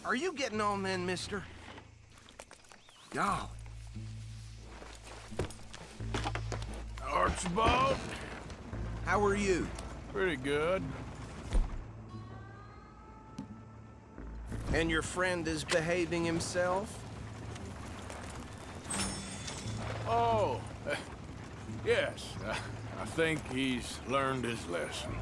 Are you getting on then, mister? Golly. Archibald? How are you? Pretty good. And your friend is behaving himself? Oh, yes. I think he's learned his lesson.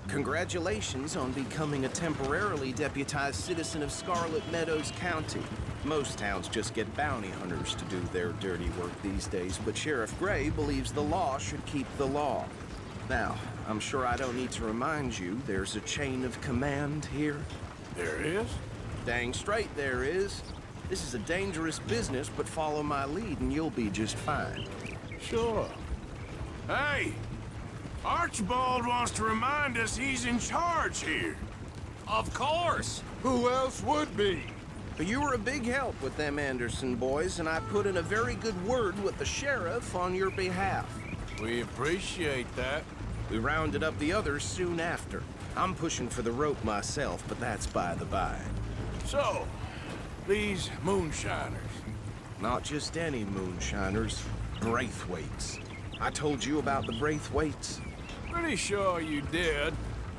Congratulations on becoming a temporarily deputized citizen of Scarlet Meadows County. Most towns just get bounty hunters to do their dirty work these days, but Sheriff Gray believes the law should keep the law. Now, I'm sure I don't need to remind you there's a chain of command here. There is? Dang straight there is. This is a dangerous business, but follow my lead and you'll be just fine. Sure. Hey! Archibald wants to remind us he's in charge here. Of course. Who else would be? But you were a big help with them Anderson boys, and I put in a very good word with the sheriff on your behalf. We appreciate that. We rounded up the others soon after. I'm pushing for the rope myself, but that's by the by. So, these moonshiners. Not just any moonshiners, Braithwaites. I told you about the Braithwaites. Pretty sure you did.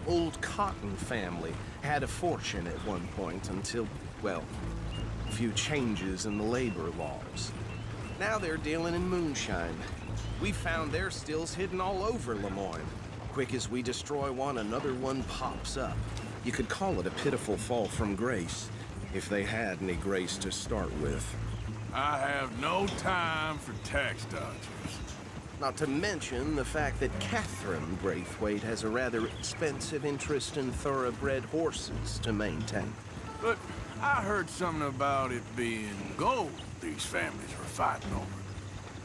Old Cotton family had a fortune at one point until, well, a few changes in the labor laws. Now they're dealing in moonshine. We found their stills hidden all over Lemoyne. Quick as we destroy one, another one pops up. You could call it a pitiful fall from grace, if they had any grace to start with. I have no time for tax dodgers. Not to mention the fact that Catherine Braithwaite has a rather expensive interest in thoroughbred horses to maintain. But I heard something about it being gold these families were fighting over.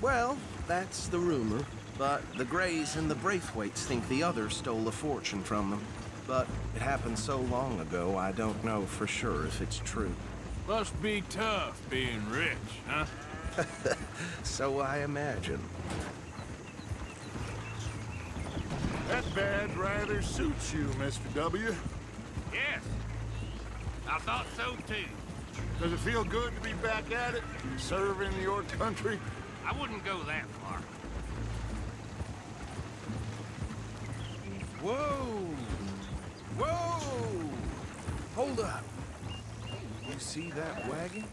Well, that's the rumor. But the Grays and the Braithwaites think the others stole a fortune from them. But it happened so long ago, I don't know for sure if it's true. Must be tough being rich, huh? So I imagine. That badge rather suits you, Mr. W. Yes. I thought so too. Does it feel good to be back at it, serving your country? I wouldn't go that far. Whoa! Whoa! Hold up. You see that wagon?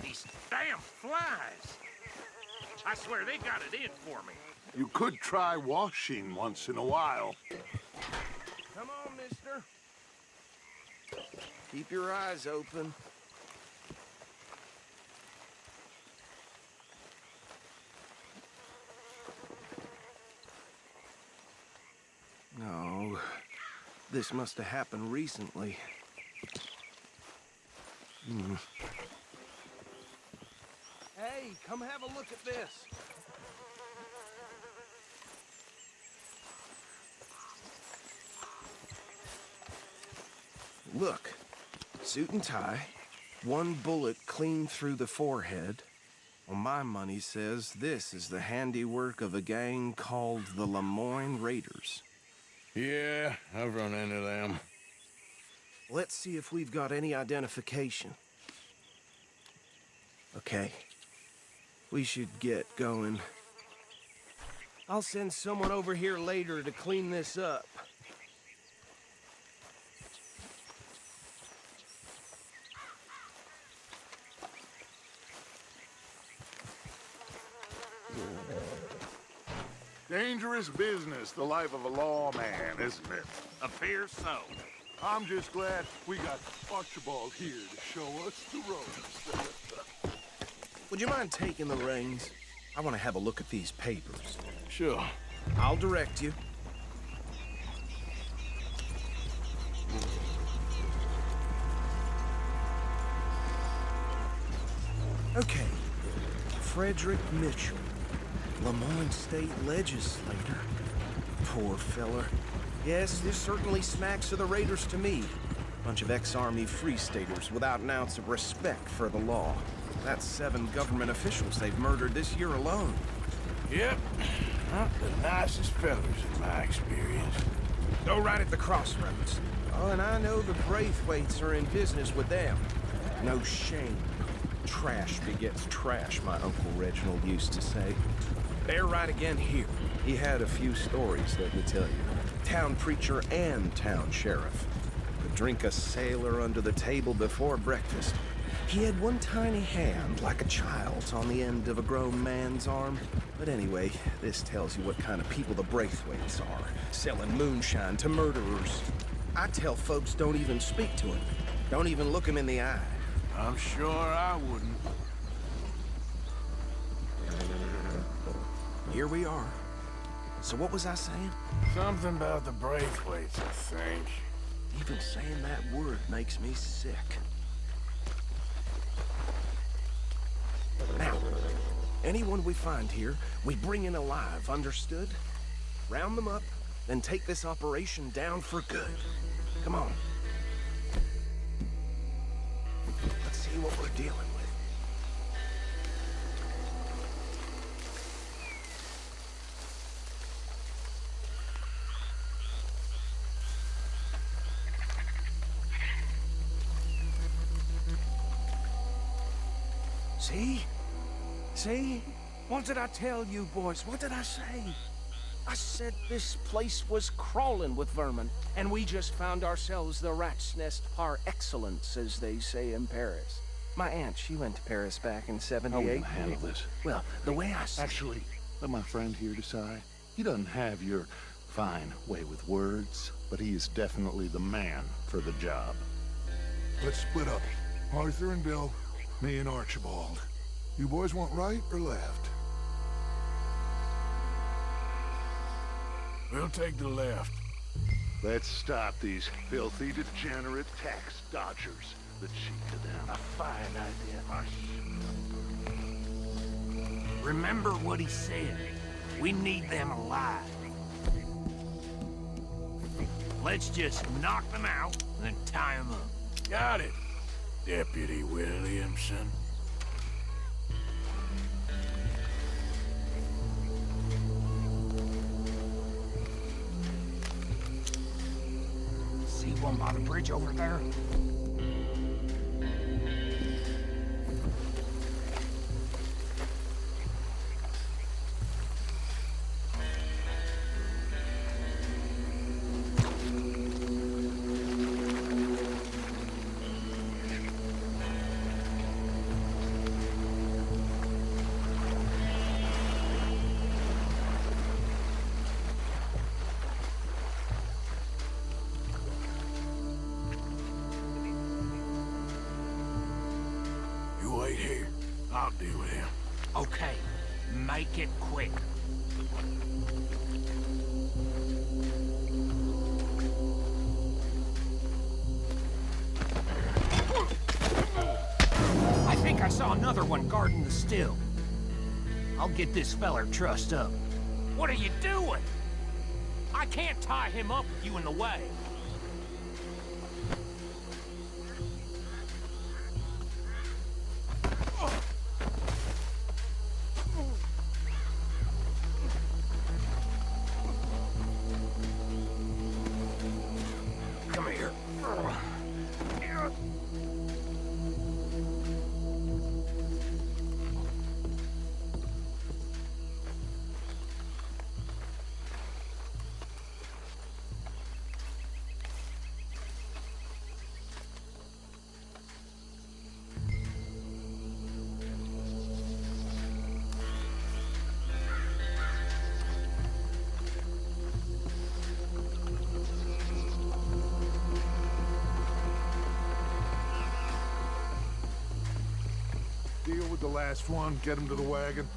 These damn flies. I swear they got it in for me. You could try washing once in a while. Come on, mister. Keep your eyes open. No, this must have happened recently. Hey, come have a look at this. Look, suit and tie, one bullet clean through the forehead. Well, my money says this is the handiwork of a gang called the Lemoyne Raiders. Yeah, I've run into them. Let's see if we've got any identification. Okay. We should get going. I'll send someone over here later to clean this up. Dangerous business, the life of a lawman, isn't it? Appears so. I'm just glad we got Archibald here to show us the ropes. Would you mind taking the reins? I want to have a look at these papers. Sure. I'll direct you. Okay. Frederick Mitchell, Lemoyne State Legislator. Poor feller. Yes, this certainly smacks of the Raiders to me. Bunch of ex-Army free staters without an ounce of respect for the law. That's 7 government officials they've murdered this year alone. Yep. Not the nicest fellas in my experience. Go right at the crossroads. Oh, and I know the Braithwaites are in business with them. No shame. Trash begets trash, my Uncle Reginald used to say. They're right again here. He had a few stories, let me tell you. Town preacher and town sheriff. Could drink a sailor under the table before breakfast. He had one tiny hand, like a child's, on the end of a grown man's arm. But anyway, this tells you what kind of people the Braithwaites are, selling moonshine to murderers. I tell folks don't even speak to him. Don't even look him in the eye. I'm sure I wouldn't. Here we are. So what was I saying? Something about the Braithwaites, I think. Even saying that word makes me sick. Now, anyone we find here, we bring in alive, understood? Round them up, then take this operation down for good. Come on. Let's see what we're dealing with. See? See? What did I tell you, boys? What did I say? I said this place was crawling with vermin, and we just found ourselves the rat's nest par excellence, as they say in Paris. My aunt, she went to Paris back in How are we '78. gonna handle this? Well, the way I see Actually, let my friend here decide. He doesn't have your fine way with words, but he is definitely the man for the job. Let's split up. Arthur and Bill, me and Archibald. You boys want right or left? We'll take the left. Let's stop these filthy, degenerate tax dodgers. Let's cheat to them. A fine idea. Remember what he said. We need them alive. Let's just knock them out and then tie them up. Got it, Deputy Williamson. See one by the bridge over there? Wait here. I'll deal with him. Okay, make it quick. I think I saw another one guarding the still. I'll get this feller trussed up. What are you doing? I can't tie him up with you in the way. Come here. Deal with the last one, get him to the wagon.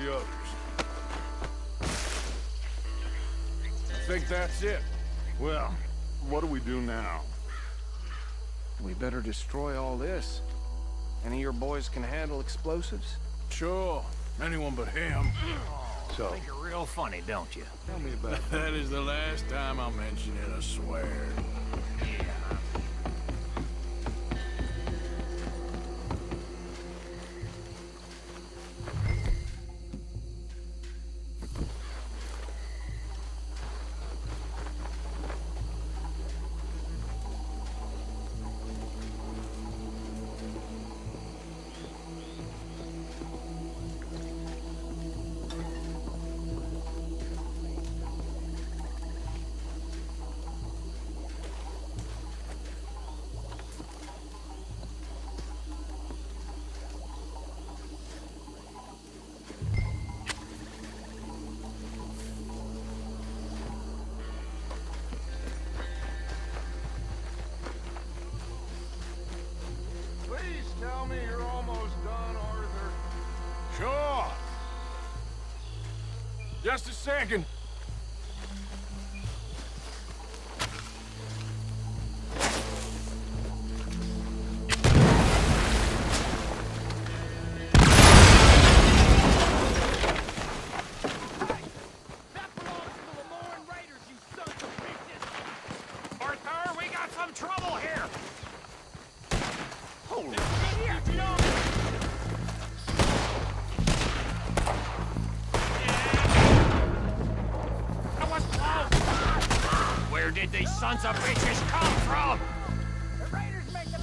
the others. I think that's it. Well, what do we do now? We better destroy all this. Any of your boys can handle explosives? Sure. Anyone but him. So, Think you're real funny, don't you? tell me about it. That is the last time I'll mention it, I swear. Please tell me you're almost done, Arthur. Sure. Just a second. That belongs to the Lemoyne Raiders, you sons of bitches! Arthur, we got some trouble here! Holy shit, no! That was close! Where did these sons of bitches come from? The Raiders make the...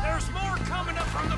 There's more coming up from the...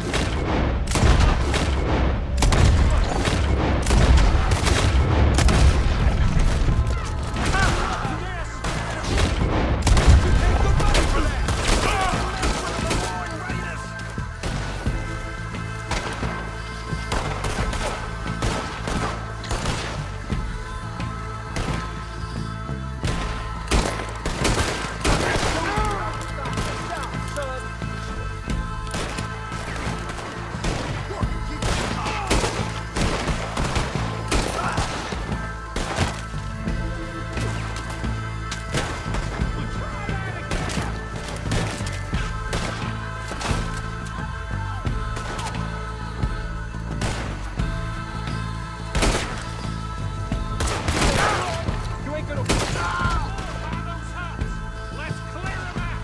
Let's clear them out!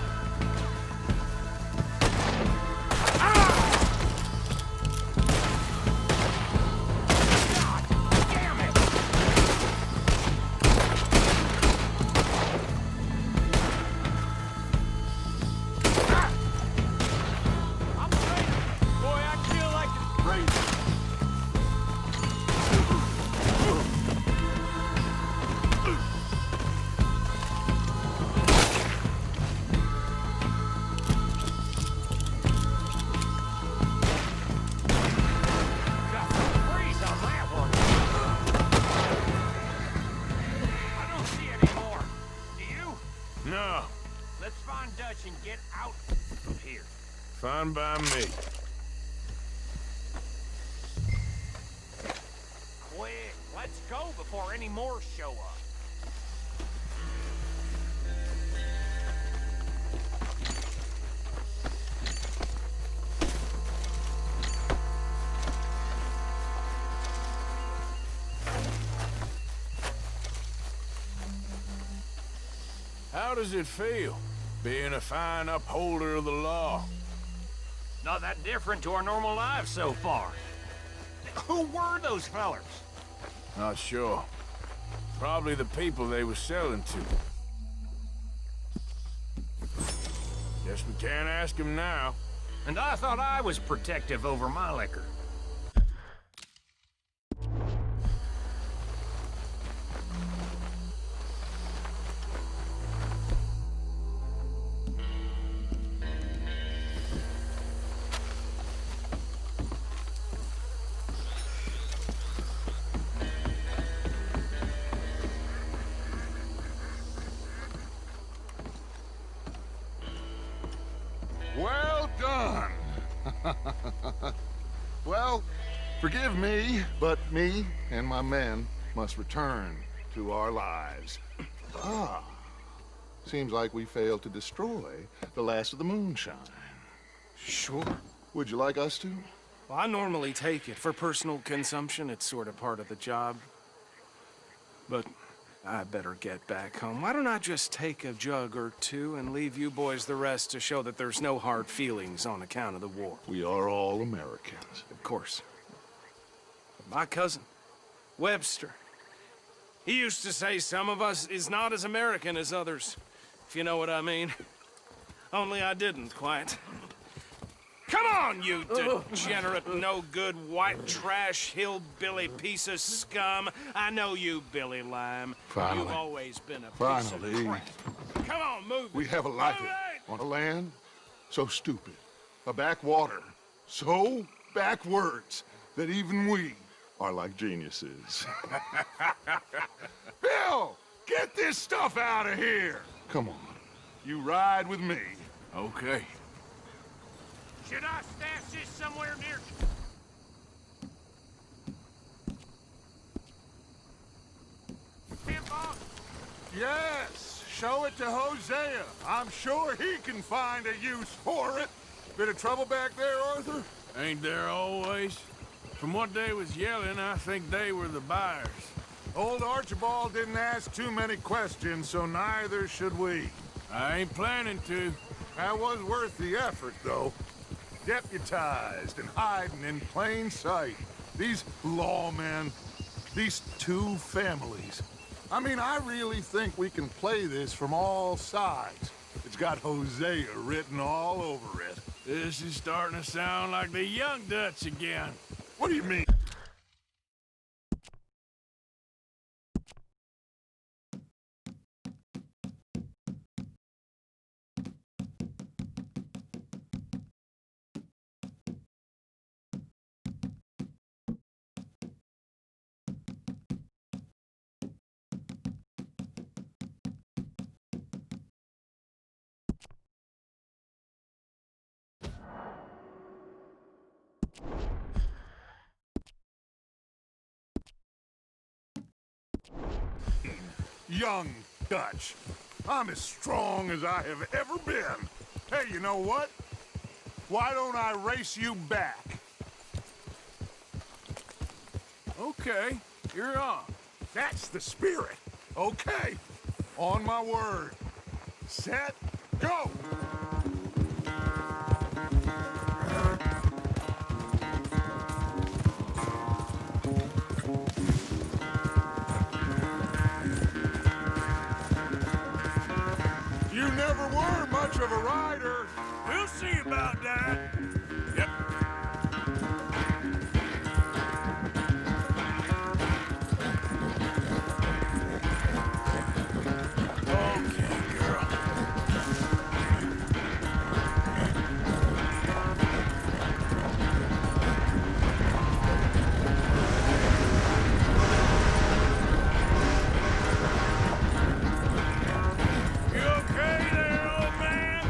God damn it! I'm afraid. Boy, I feel like it's crazy. Got some freeze on that one. I don't see any more. Do you? No. Let's find Dutch and get out of here. Fine by me. Quick, let's go before any more show up. How does it feel, being a fine upholder of the law? Not that different to our normal lives so far. Who were those fellers? Not sure. Probably the people they were selling to. Guess we can't ask them now. And I thought I was protective over my liquor. Well, forgive me, but me and my men must return to our lives. Ah, seems like we failed to destroy the last of the moonshine. Sure. Would you like us to? Well, I normally take it. For personal consumption, it's sort of part of the job. But I better get back home. Why don't I just take a jug or two and leave you boys the rest to show that there's no hard feelings on account of the war? We are all Americans. Of course. But my cousin, Webster, he used to say some of us is not as American as others, if you know what I mean. Only I didn't quite. Come on, you degenerate, no-good, white trash, hillbilly piece of scum. I know you, Billy Lime. Finally. You've always been a piece of Finally. crap. Come on, move We it. have a life Move it! on a land so stupid, a backwater so backwards that even we are like geniuses. Bill, get this stuff out of here! Come on, you ride with me. Okay. Should I stash this somewhere near... Him, boss? Yes, show it to Hosea. I'm sure he can find a use for it. Bit of trouble back there, Arthur? Ain't there always? From what they was yelling, I think they were the buyers. Old Archibald didn't ask too many questions, so neither should we. I ain't planning to. That was worth the effort, though. Deputized and hiding in plain sight. These lawmen, these two families. I mean, I really think we can play this from all sides. It's got Hosea written all over it. This is starting to sound like the Young Dutch again. What do you mean? Young Dutch. I'm as strong as I have ever been. Hey, you know what? Why don't I race you back? Okay, you're on. That's the spirit. Okay. On my word. Set, go! You never were much of a rider. We'll see about that. Yep. Okay, girl. You okay there, old man?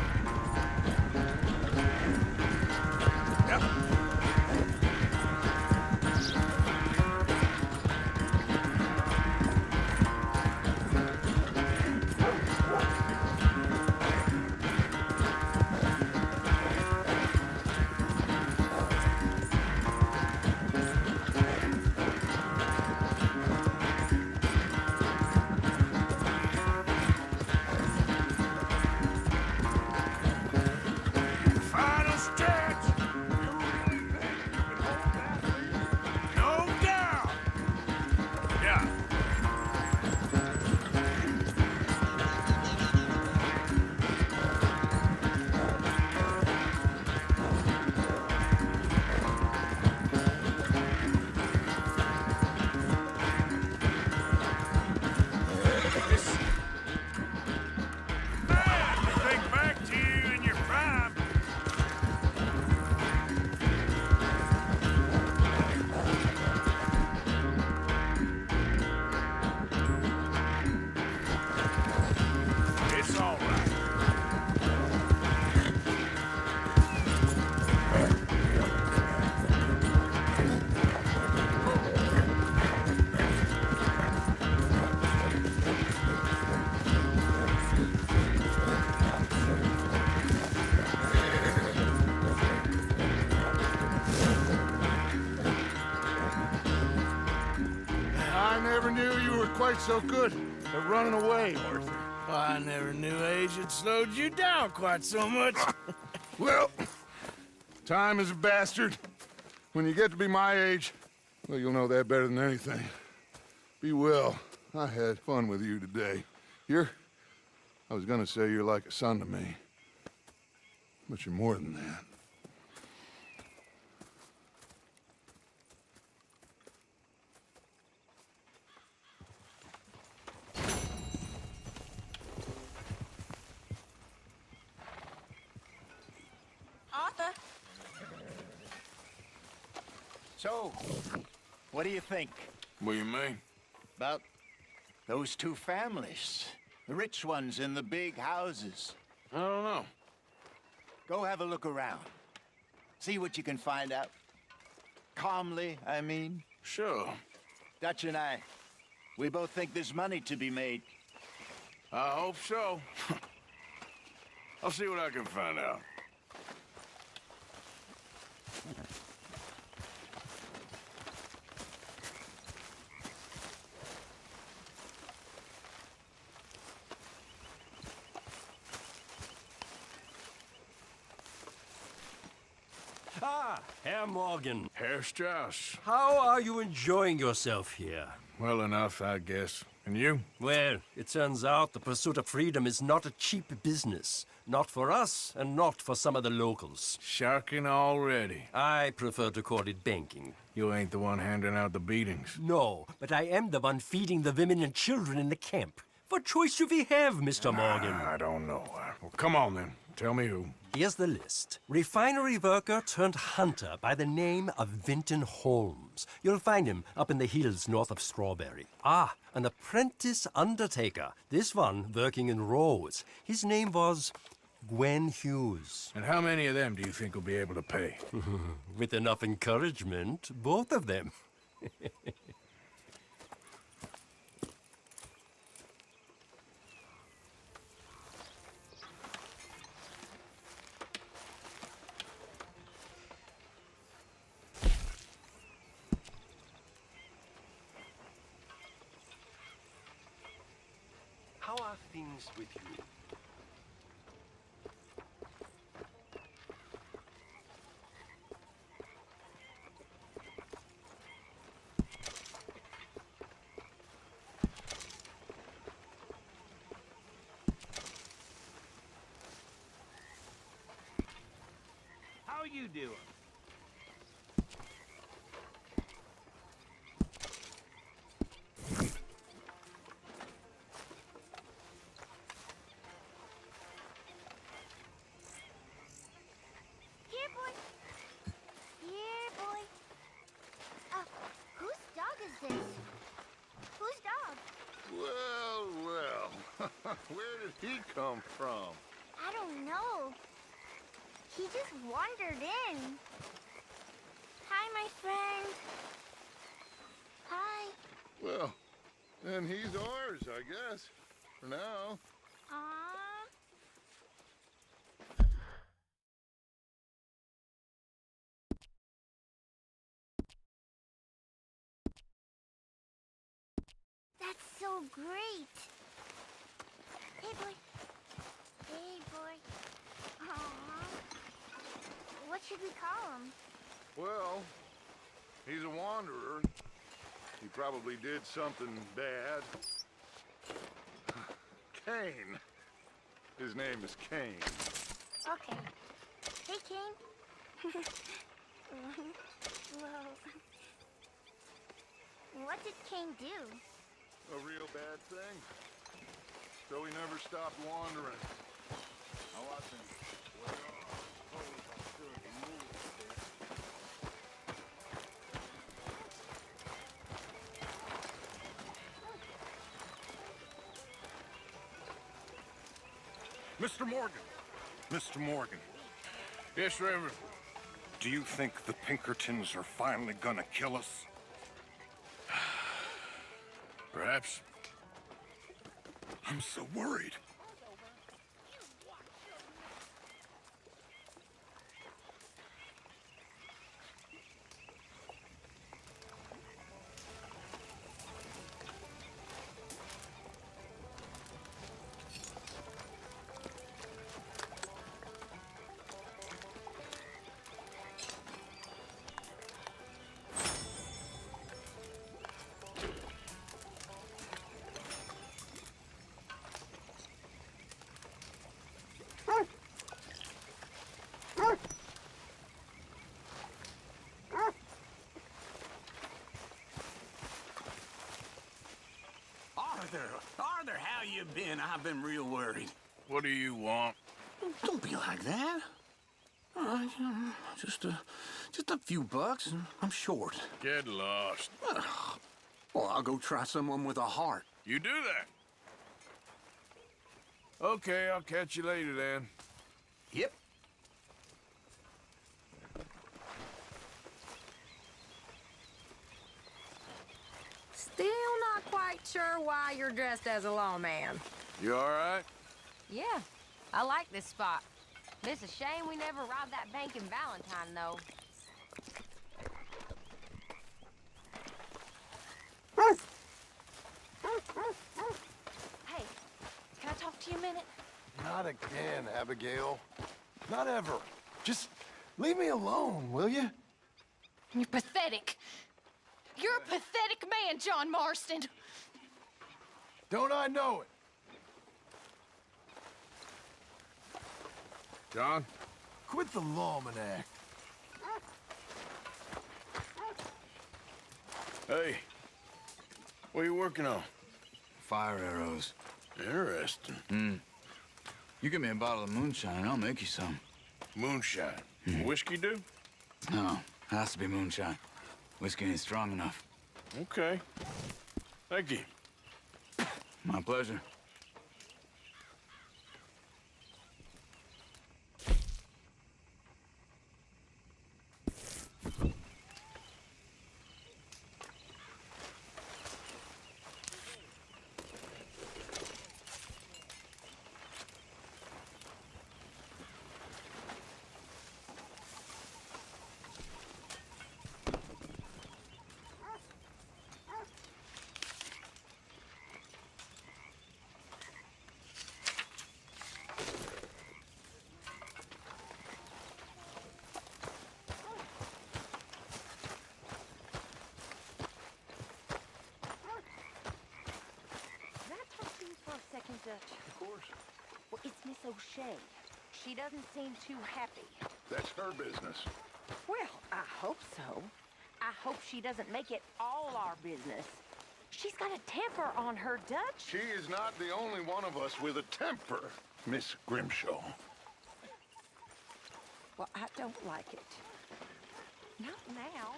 quite so good at running away, Arthur. Well, I never knew age had slowed you down quite so much. Well, time is a bastard. When you get to be my age, well, you'll know that better than anything. Be well. I had fun with you today. I was gonna say you're like a son to me. But you're more than that. Arthur? So, what do you think What do you mean? about those two families? The rich ones in the big houses. I don't know. Go have a look around. See what you can find out. Calmly, I mean. Sure. Dutch and I, we both think there's money to be made. I hope so. I'll see what I can find out. Ah, Herr Morgan. Herr Strauss. How are you enjoying yourself here? Well enough, I guess. And you? Well, it turns out the pursuit of freedom is not a cheap business. Not for us, and not for some of the locals. Sharking already. I prefer to call it banking. You ain't the one handing out the beatings. No, but I am the one feeding the women and children in the camp. What choice do we have, Mr. Morgan? I don't know. Well, come on then. Tell me who. Here's the list. Refinery worker turned hunter by the name of Vinton Holmes. You'll find him up in the hills north of Strawberry. Ah, an apprentice undertaker. This one working in rows. His name was Gwen Hughes. And how many of them do you think will be able to pay? With enough encouragement, both of them. How are things with you? How you doing? Here, boy. Here, boy. Whose dog is this? Whose dog? Well, well. Where did he come from? I don't know. He just wandered in. Hi, my friend. Hi. Well, then he's ours, I guess. For now. Aww. That's so great. Hey, boy. Hey, boy. Aww. What should we call him? Well, he's a wanderer. He probably did something bad. Cain. His name is Cain. Okay. Hey, Cain. Whoa. What did Cain do? A real bad thing. So he never stopped wandering. Now watch him. Mr. Morgan. Mr. Morgan, Yes, Reverend. do you think the Pinkertons are finally gonna kill us? Perhaps. I'm so worried. Arthur, how you been? I've been real worried. What do you want? Don't be like that. All right, just a few bucks, and I'm short. Get lost. Well, I'll go try someone with a heart. You do that. Okay, I'll catch you later then. Yep. Still not quite sure why you're dressed as a lawman. You all right? Yeah, I like this spot. It's a shame we never robbed that bank in Valentine, though. Hey, can I talk to you a minute? Not again, Abigail. Not ever. Just leave me alone, will you? You're pathetic. You're a pathetic man, John Marston. Don't I know it? John? Quit the lawman act. Hey. What are you working on? Fire arrows. Interesting. You give me a bottle of moonshine, and I'll make you some. Moonshine. Whiskey do? No, has to be moonshine. Whiskey ain't strong enough. Okay. Thank you. My pleasure. Dutch. Of course. Well, it's Miss O'Shea. She doesn't seem too happy. That's her business. Well, I hope so. I hope she doesn't make it all our business. She's got a temper on her, Dutch. She is not the only one of us with a temper, Miss Grimshaw. Well, I don't like it. Not now.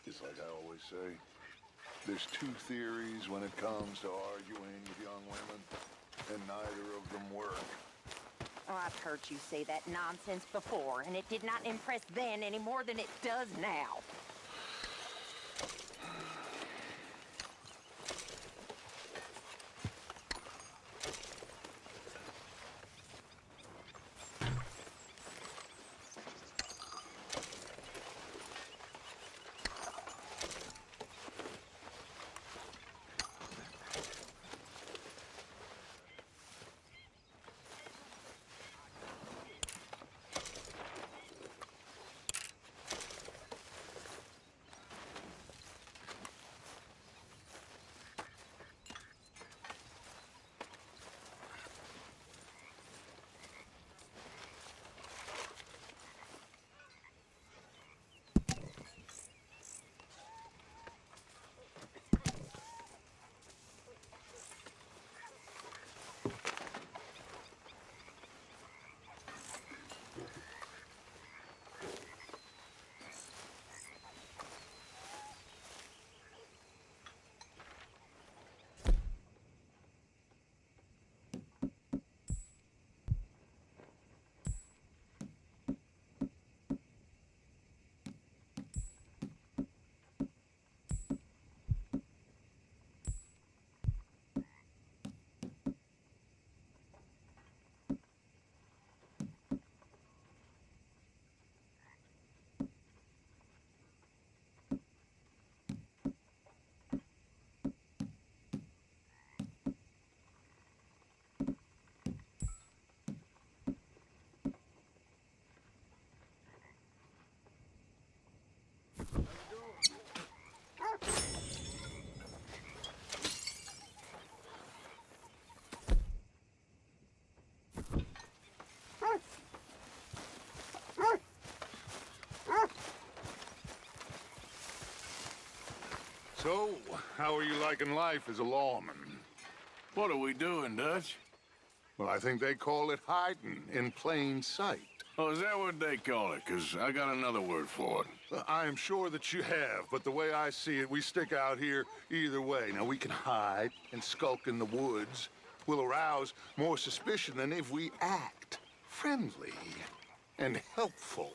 It's like I always say, there's two theories when it comes to arguing with young women, and neither of them work. Oh, I've heard you say that nonsense before, and it did not impress then any more than it does now. So, how are you liking life as a lawman? What are we doing, Dutch? Well, I think they call it hiding in plain sight. Oh, is that what they call it? Because I got another word for it. I am sure that you have, but the way I see it, we stick out here either way. Now, we can hide and skulk in the woods. We'll arouse more suspicion than if we act friendly and helpful.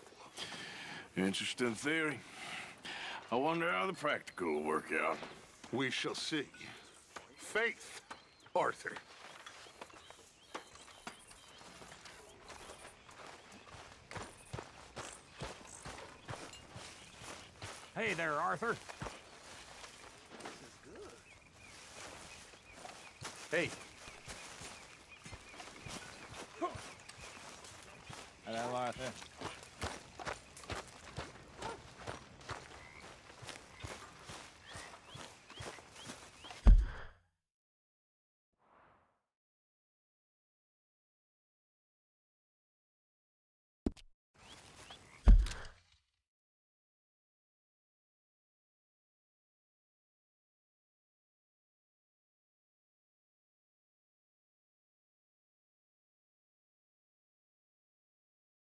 Interesting theory. I wonder how the practical will work out. We shall see. Faith, Arthur. Hey there, Arthur. Hey. Hello, Arthur.